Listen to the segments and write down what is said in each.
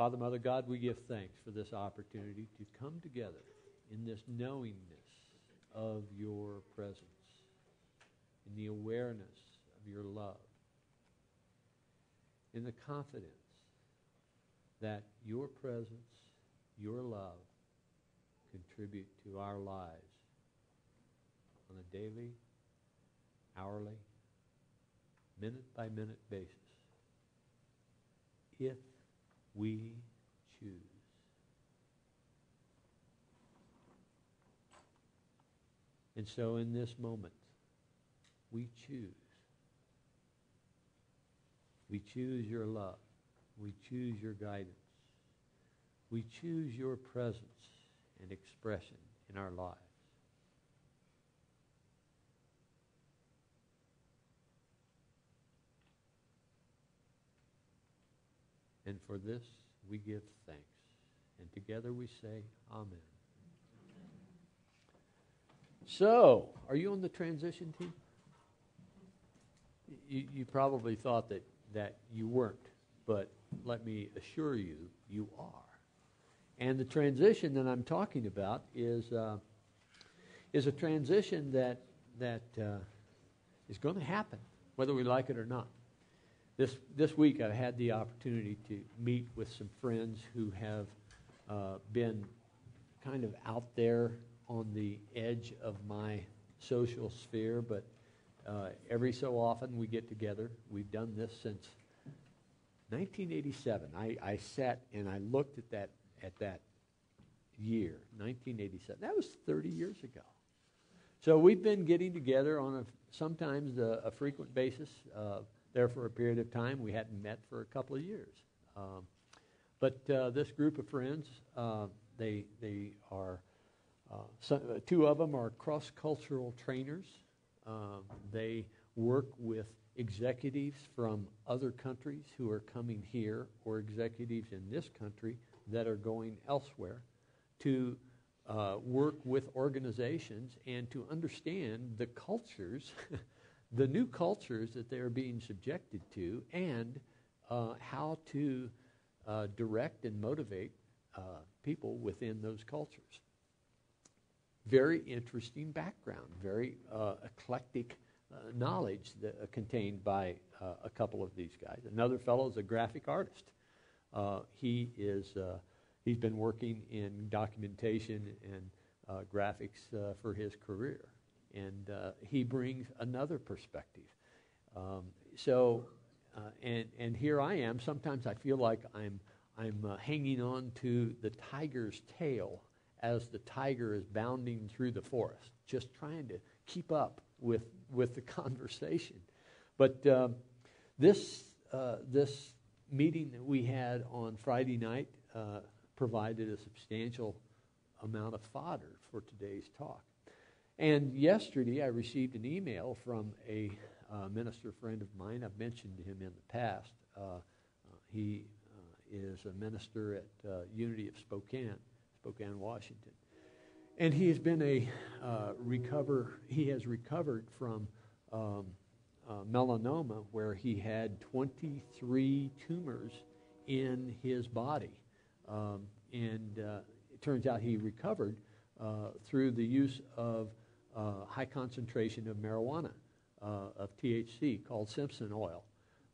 Father, Mother, God, we give thanks for this opportunity to come together in this knowingness of your presence, in the awareness of your love, in the confidence that your presence, your love, contribute to our lives on a daily, hourly, minute-by-minute basis, if we choose. And so in this moment, we choose. We choose your love. We choose your guidance. We choose your presence and expression in our lives. And for this, we give thanks. And together we say, Amen. So, are you on the transition team? You probably thought that you weren't, but let me assure you, you are. And the transition that I'm talking about is a transition that is going to happen, whether we like it or not. This week I've had the opportunity to meet with some friends who have been kind of out there on the edge of my social sphere, but every so often we get together. We've done this since 1987. I sat and I looked at that year, 1987. That was 30 years ago. So we've been getting together on sometimes a frequent basis. There for a period of time. We hadn't met for a couple of years. But this group of friends, they are, two of them are cross-cultural trainers. They work with executives from other countries who are coming here, or executives in this country that are going elsewhere, to work with organizations and to understand the cultures the new cultures that they're being subjected to, and how to direct and motivate people within those cultures. Very interesting background, very eclectic knowledge contained by a couple of these guys. Another fellow is a graphic artist. He's been working in documentation and graphics for his career. And he brings another perspective. And here I am. Sometimes I feel like I'm hanging on to the tiger's tail as the tiger is bounding through the forest, just trying to keep up with the conversation. But this meeting that we had on Friday night provided a substantial amount of fodder for today's talk. And yesterday I received an email from a minister friend of mine. I've mentioned him in the past. He is a minister at Unity of Spokane, Washington. And he has been he has recovered from melanoma, where he had 23 tumors in his body. And it turns out he recovered through the use of high concentration of marijuana, of THC, called Simpson oil.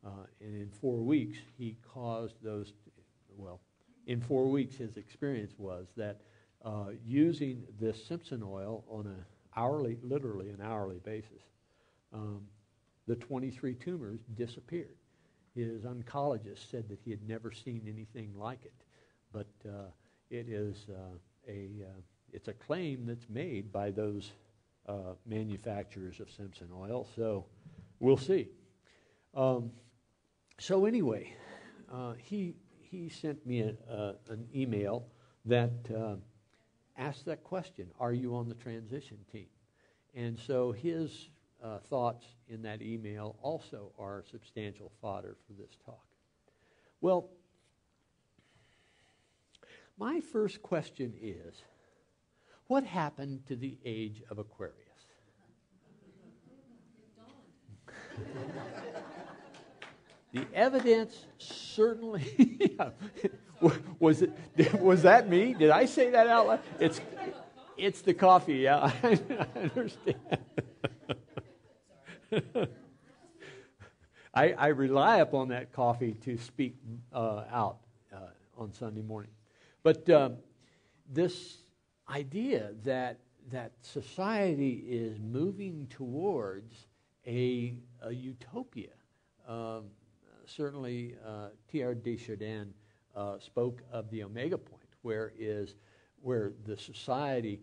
And in 4 weeks, he caused those, in 4 weeks, his experience was that using this Simpson oil on literally an hourly basis, the 23 tumors disappeared. His oncologist said that he had never seen anything like it. But it is it's a claim that's made by those manufacturers of Simpson oil, so we'll see. So anyway, he sent me an email that asked that question: are you on the transition team? And so his thoughts in that email also are substantial fodder for this talk. Well, my first question is, what happened to the Age of Aquarius? The evidence certainly was it. Was that me? Did I say that out loud? It's the coffee. Yeah, I understand. I rely upon that coffee to speak out on Sunday morning. But this idea that society is moving towards a utopia. Certainly, T.R. Desjardins spoke of the omega point, where the society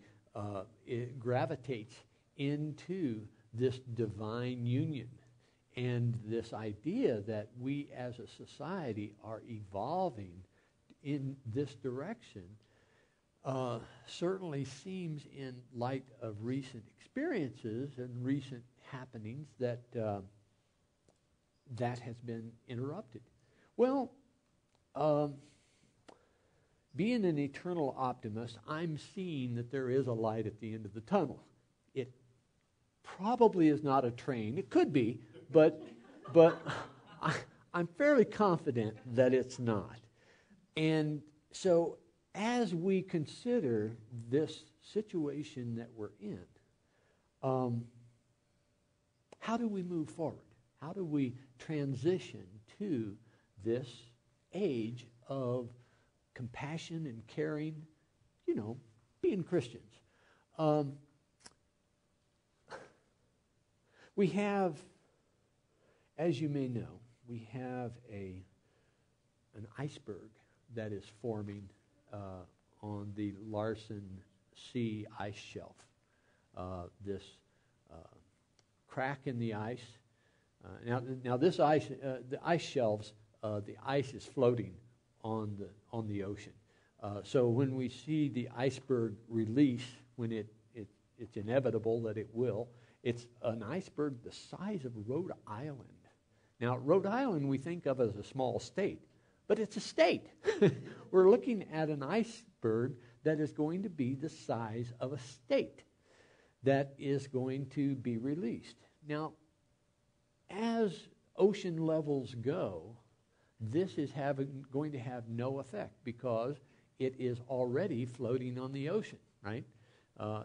it gravitates into this divine union. And this idea that we as a society are evolving in this direction certainly seems, in light of recent experiences and recent happenings, that that has been interrupted. Well, being an eternal optimist, I'm seeing that there is a light at the end of the tunnel. It probably is not a train. It could be, but I'm fairly confident that it's not. And so as we consider this situation that we're in, how do we move forward? How do we transition to this age of compassion and caring, being Christians? We have, as you may know, we have an iceberg that is forming on the Larsen C ice shelf. This crack in the ice. Now this ice, the ice shelves, the ice is floating on the ocean. So when we see the iceberg release, when it's inevitable that it will, it's an iceberg the size of Rhode Island. Now, Rhode Island we think of as a small state, but it's a state. We're looking at an iceberg that is going to be the size of a state that is going to be released. Now, as ocean levels go, this is going to have no effect because it is already floating on the ocean, right?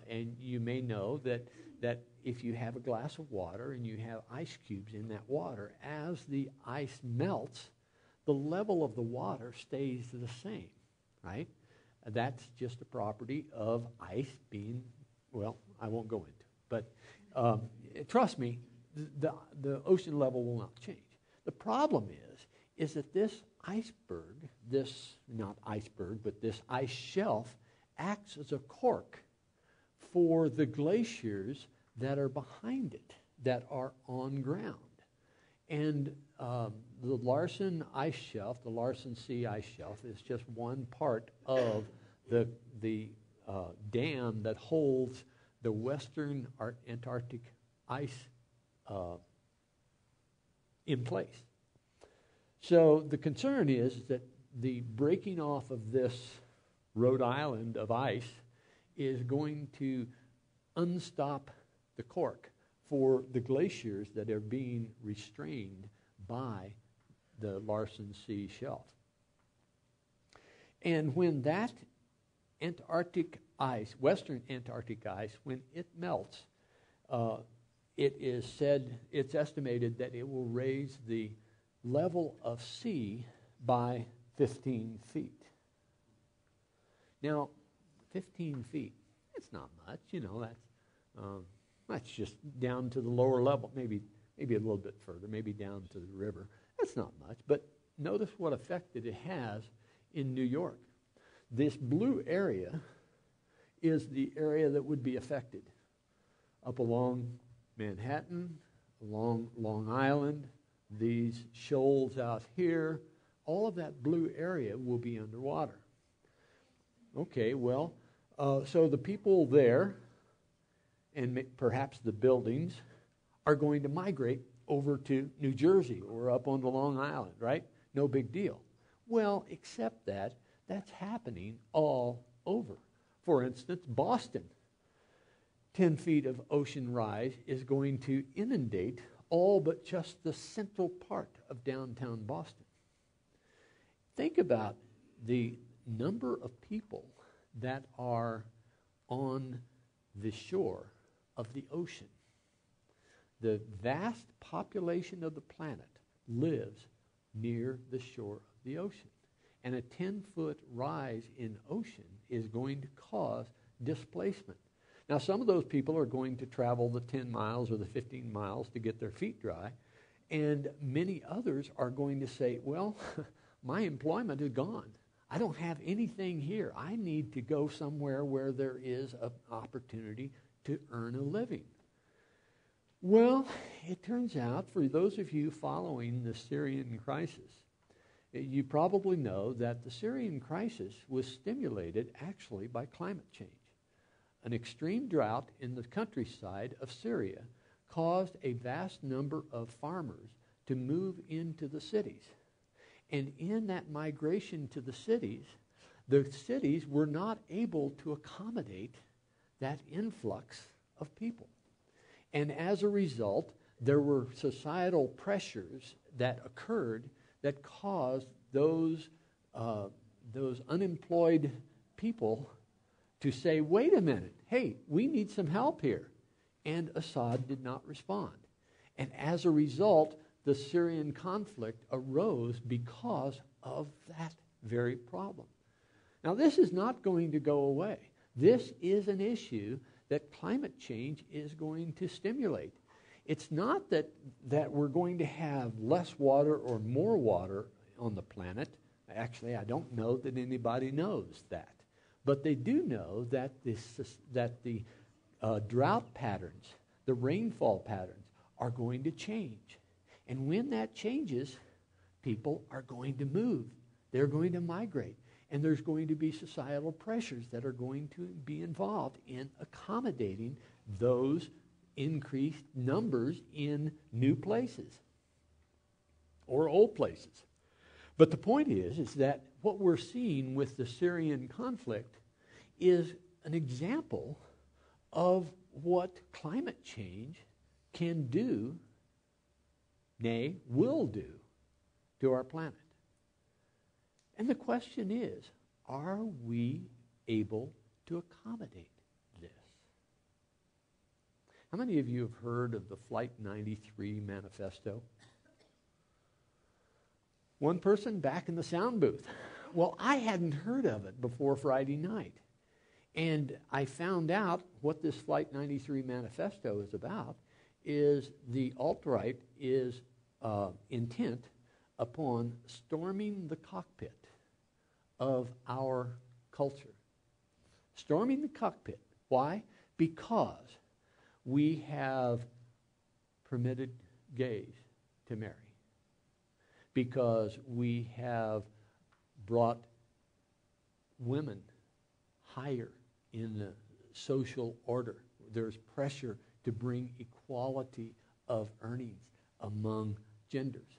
And you may know that if you have a glass of water and you have ice cubes in that water, as the ice melts, the level of the water stays the same, right? That's just a property of ice being, well, I won't go into, but trust me, the ocean level will not change. The problem is that this iceberg, this ice shelf acts as a cork for the glaciers that are behind it, that are on ground. And the Larsen ice shelf, the Larsen C ice shelf, is just one part of the dam that holds the western Antarctic ice in place. So the concern is that the breaking off of this Rhode Island of ice is going to unstop the cork for the glaciers that are being restrained by the Larsen C shelf. And when that Antarctic ice, western Antarctic ice, when it melts, it's estimated that it will raise the level of sea by 15 feet. Now, 15 feet, it's not much, that's just down to the lower level, maybe a little bit further, maybe down to the river. That's not much, but notice what effect that it has in New York. This blue area is the area that would be affected. Up along Manhattan, along Long Island, these shoals out here, all of that blue area will be underwater. Okay, well, so the people there, and perhaps the buildings, are going to migrate over to New Jersey or up onto Long Island, right? No big deal. Well, except that that's happening all over. For instance, Boston, 10 feet of ocean rise is going to inundate all but just the central part of downtown Boston. Think about the number of people that are on the shore of the ocean. The vast population of the planet lives near the shore of the ocean. And a 10-foot rise in ocean is going to cause displacement. Now, some of those people are going to travel the 10 miles or the 15 miles to get their feet dry, and many others are going to say, well, my employment is gone. I don't have anything here. I need to go somewhere where there is an opportunity to earn a living. Well, it turns out, for those of you following the Syrian crisis, you probably know that the Syrian crisis was stimulated actually by climate change. An extreme drought in the countryside of Syria caused a vast number of farmers to move into the cities. And in that migration to the cities were not able to accommodate that influx of people. And as a result, there were societal pressures that occurred that caused those unemployed people to say, wait a minute, hey, we need some help here. And Assad did not respond. And as a result, the Syrian conflict arose because of that very problem. Now, this is not going to go away. This is an issue that climate change is going to stimulate. It's not that we're going to have less water or more water on the planet. Actually, I don't know that anybody knows that. But they do know that the drought patterns, the rainfall patterns, are going to change. And when that changes, people are going to move. They're going to migrate. And there's going to be societal pressures that are going to be involved in accommodating those increased numbers in new places or old places. But the point is that what we're seeing with the Syrian conflict is an example of what climate change can do, nay, will do, to our planet. And the question is, are we able to accommodate this? How many of you have heard of the Flight 93 manifesto? One person back in the sound booth. Well, I hadn't heard of it before Friday night. And I found out what this Flight 93 manifesto is about is the alt-right is intent upon storming the cockpit of our culture. Storming the cockpit. Why? Because we have permitted gays to marry. Because we have brought women higher in the social order. There's pressure to bring equality of earnings among genders.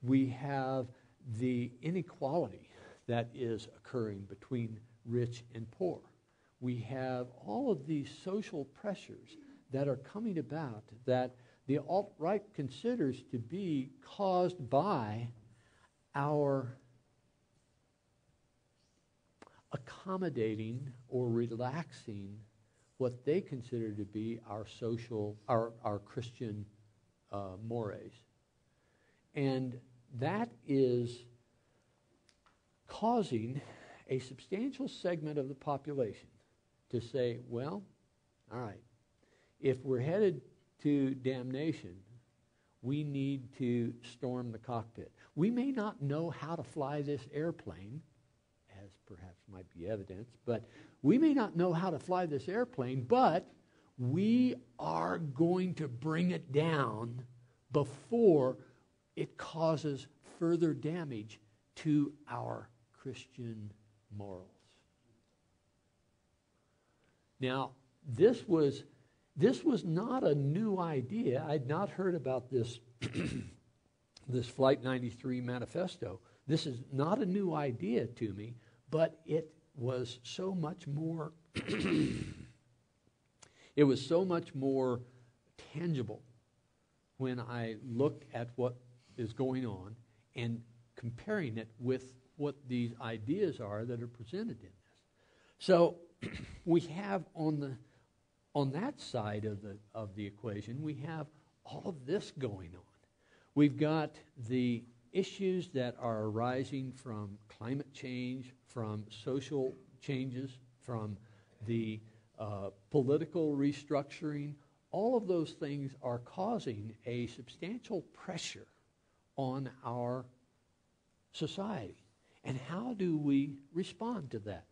We have the inequality that is occurring between rich and poor. We have all of these social pressures that are coming about that the alt-right considers to be caused by our accommodating or relaxing what they consider to be our social, our Christian mores. And that is causing a substantial segment of the population to say, well, all right, if we're headed to damnation, we need to storm the cockpit. We may not know how to fly this airplane, as perhaps might be evidence, but we may not know how to fly this airplane, but we are going to bring it down before it causes further damage to our Christian morals. Now, this was not a new idea. I'd not heard about this this Flight 93 manifesto. This is not a new idea to me, but it was so much more it was so much more tangible when I look at what is going on and comparing it with what these ideas are that are presented in this. So we have on that side of the equation, we have all of this going on. We've got the issues that are arising from climate change, from social changes, from the political restructuring. All of those things are causing a substantial pressure on our society. And how do we respond to that?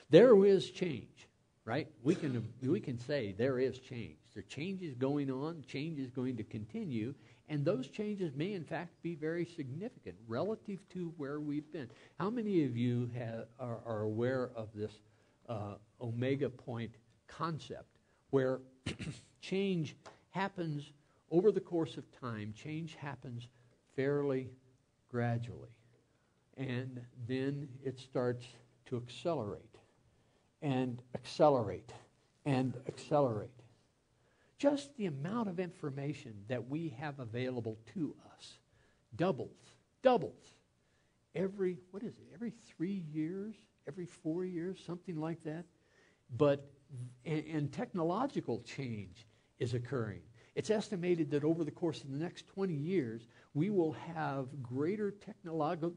There is change, right? We can say there is change. There are changes going on, change is going to continue, and those changes may in fact be very significant relative to where we've been. How many of you are aware of this omega point concept, where change happens over the course of time, change happens fairly gradually, and then it starts to accelerate and accelerate and accelerate. Just the amount of information that we have available to us doubles every 3 years, every 4 years, something like that. But and technological change is occurring. It's estimated that over the course of the next 20 years, we will have greater technological,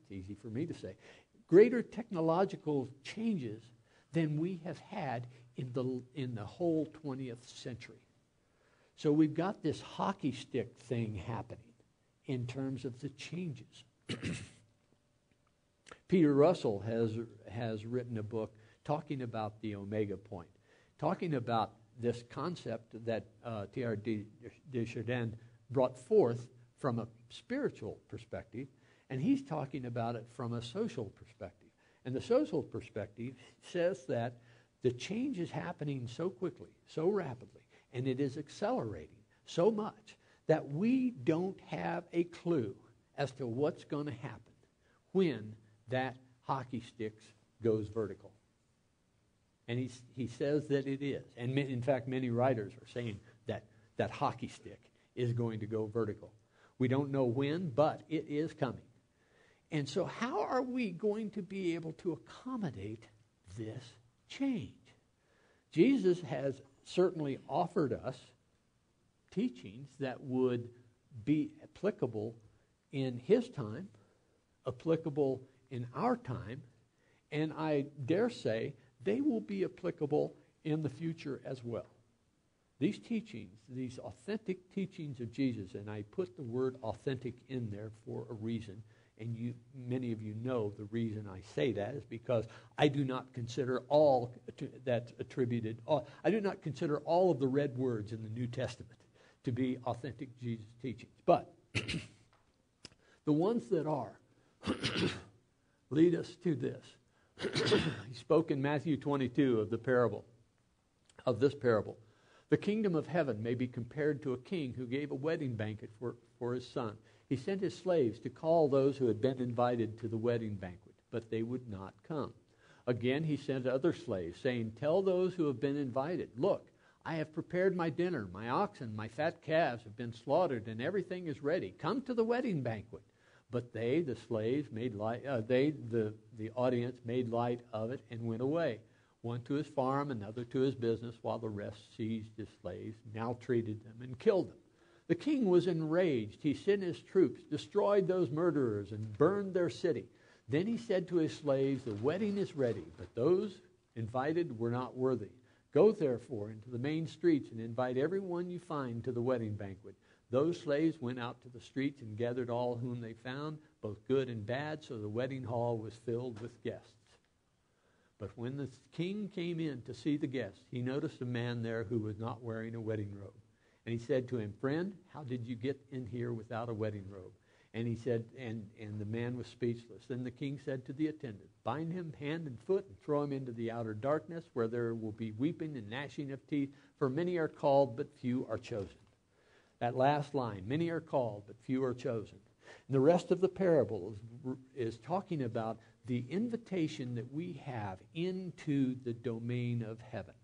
it's easy for me to say, greater technological changes than we have had in the whole 20th century. So we've got this hockey stick thing happening in terms of the changes. Peter Russell has written a book talking about the omega point, talking about this concept that Teilhard de Chardin brought forth from a spiritual perspective, and he's talking about it from a social perspective. And the social perspective says that the change is happening so quickly, so rapidly, and it is accelerating so much that we don't have a clue as to what's going to happen when that hockey stick goes vertical. And he says that it is. And in fact, many writers are saying that that hockey stick is going to go vertical. We don't know when, but it is coming. And so how are we going to be able to accommodate this change? Jesus has certainly offered us teachings that would be applicable in his time, applicable in our time, and I dare say they will be applicable in the future as well. These teachings, these authentic teachings of Jesus, and I put the word authentic in there for a reason, and many of you know the reason I say that is because I do not consider all that's attributed, I do not consider all of the red words in the New Testament to be authentic Jesus teachings. But the ones that are lead us to this. He spoke in Matthew 22 of this parable. The kingdom of heaven may be compared to a king who gave a wedding banquet for his son. He sent his slaves to call those who had been invited to the wedding banquet, but they would not come. Again, he sent other slaves, saying, "Tell those who have been invited, look, I have prepared my dinner. My oxen, my fat calves have been slaughtered, and everything is ready. Come to the wedding banquet." But they, the slaves, made light. The audience made light of it and went away. One to his farm, another to his business, while the rest seized his slaves, maltreated them, and killed them. The king was enraged. He sent his troops, destroyed those murderers, and burned their city. Then he said to his slaves, "The wedding is ready, but those invited were not worthy. Go therefore into the main streets and invite everyone you find to the wedding banquet." Those slaves went out to the streets and gathered all whom they found, both good and bad, so the wedding hall was filled with guests. But when the king came in to see the guests, he noticed a man there who was not wearing a wedding robe. And he said to him, "Friend, how did you get in here without a wedding robe?" And he said, and the man was speechless. Then the king said to the attendant, "Bind him hand and foot and throw him into the outer darkness, where there will be weeping and gnashing of teeth, for many are called, but few are chosen." That last line, many are called, but few are chosen. And the rest of the parable is talking about the invitation that we have into the domain of heaven.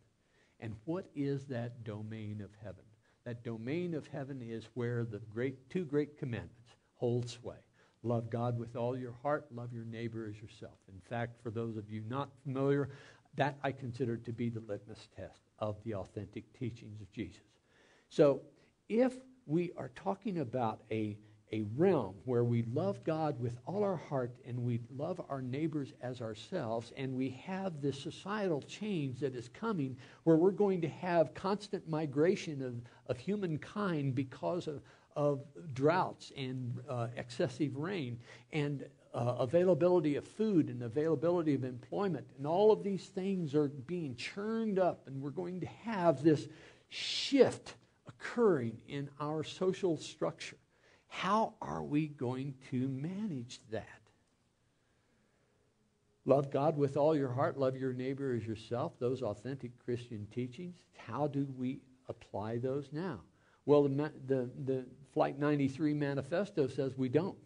And what is that domain of heaven? That domain of heaven is where the two great commandments hold sway. Love God with all your heart, love your neighbor as yourself. In fact, for those of you not familiar, that I consider to be the litmus test of the authentic teachings of Jesus. So if we are talking about a realm where we love God with all our heart and we love our neighbors as ourselves, and we have this societal change that is coming where we're going to have constant migration of humankind because of droughts and excessive rain and availability of food and availability of employment, and all of these things are being churned up, and we're going to have this shift occurring in our social structure. How are we going to manage that? Love God with all your heart, love your neighbor as yourself, those authentic Christian teachings. How do we apply those now? Well, the Flight 93 manifesto says we don't.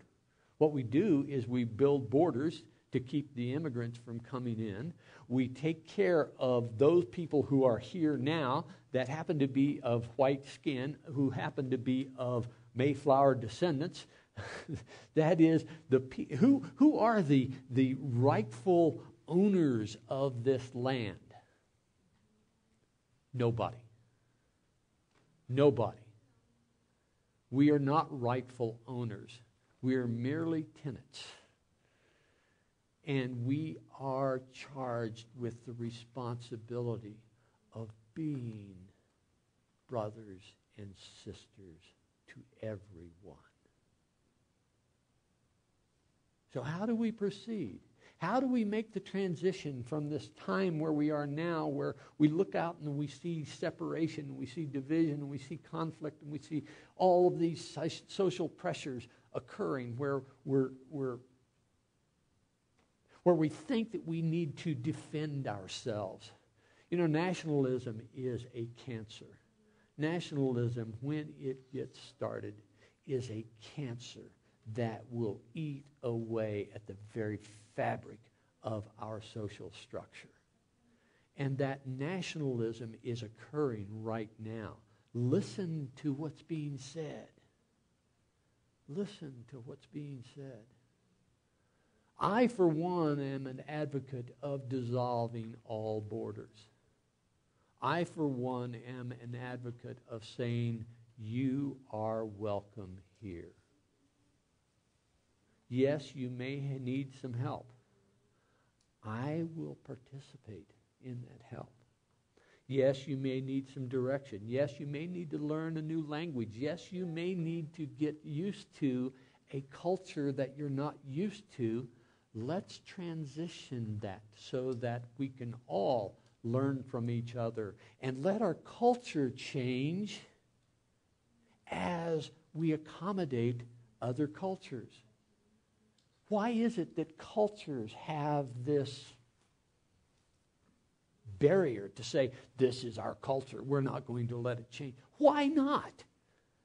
What we do is we build borders to keep the immigrants from coming in. We take care of those people who are here now that happen to be of white skin, who happen to be of Mayflower descendants. That is, who are the rightful owners of this land? Nobody. Nobody. We are not rightful owners. We are merely tenants. And we are charged with the responsibility of being brothers and sisters to everyone. So how do we proceed? How do we make the transition from this time where we are now, where we look out and we see separation, and we see division, and we see conflict, and we see all of these social pressures occurring, where we think that we need to defend ourselves? You know, nationalism is a cancer. Nationalism, when it gets started, is a cancer that will eat away at the very fabric of our social structure. And that nationalism is occurring right now. Listen to what's being said. Listen to what's being said. I, for one, am an advocate of dissolving all borders. I, for one, am an advocate of saying, you are welcome here. Yes, you may need some help. I will participate in that help. Yes, you may need some direction. Yes, you may need to learn a new language. Yes, you may need to get used to a culture that you're not used to. Let's transition that so that we can all learn from each other and let our culture change as we accommodate other cultures. Why is it that cultures have this barrier to say, this is our culture, we're not going to let it change? Why not?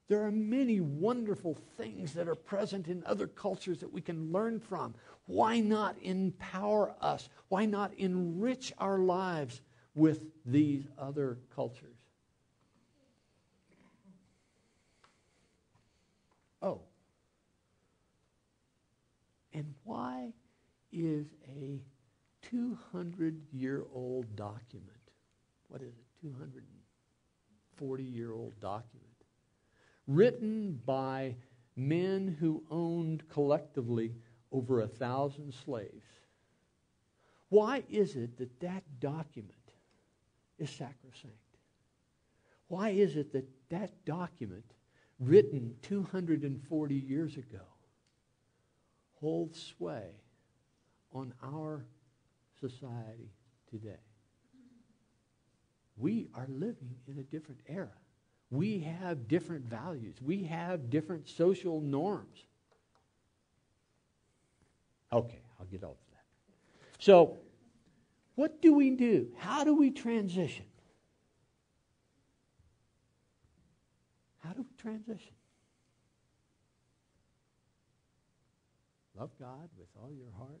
There are many wonderful things that are present in other cultures that we can learn from. Why not empower us? Why not enrich our lives with these other cultures? Oh. And why is a 200-year-old document, what is it, 240-year-old document, written by men who owned collectively over 1,000 slaves, why is it that that document is sacrosanct? Why is it that that document, written 240 years ago, holds sway on our society today? We are living in a different era. We have different values. We have different social norms. Okay, I'll get off that. So, what do we do? How do we transition? How do we transition? Love God with all your heart,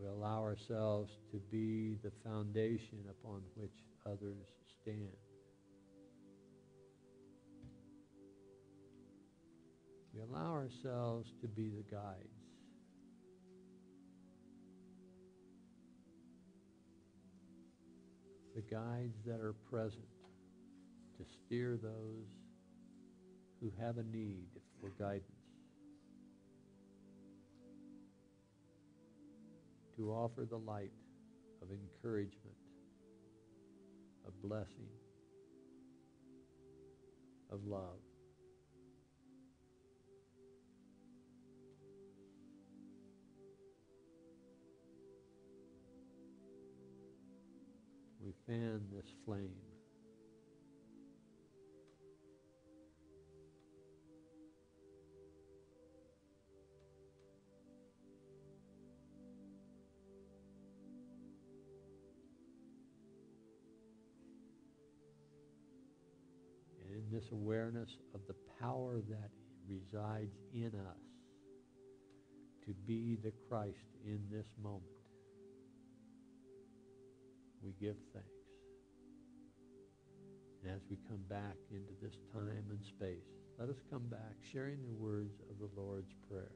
We allow ourselves to be the foundation upon which others stand. We allow ourselves to be the guides. The guides that are present to steer those who have a need for guidance, to offer the light of encouragement, of blessing, of love. We fan this flame. And in this awareness of the power that resides in us to be the Christ in this moment, we give thanks. And as we come back into this time and space, let us come back sharing the words of the Lord's Prayer.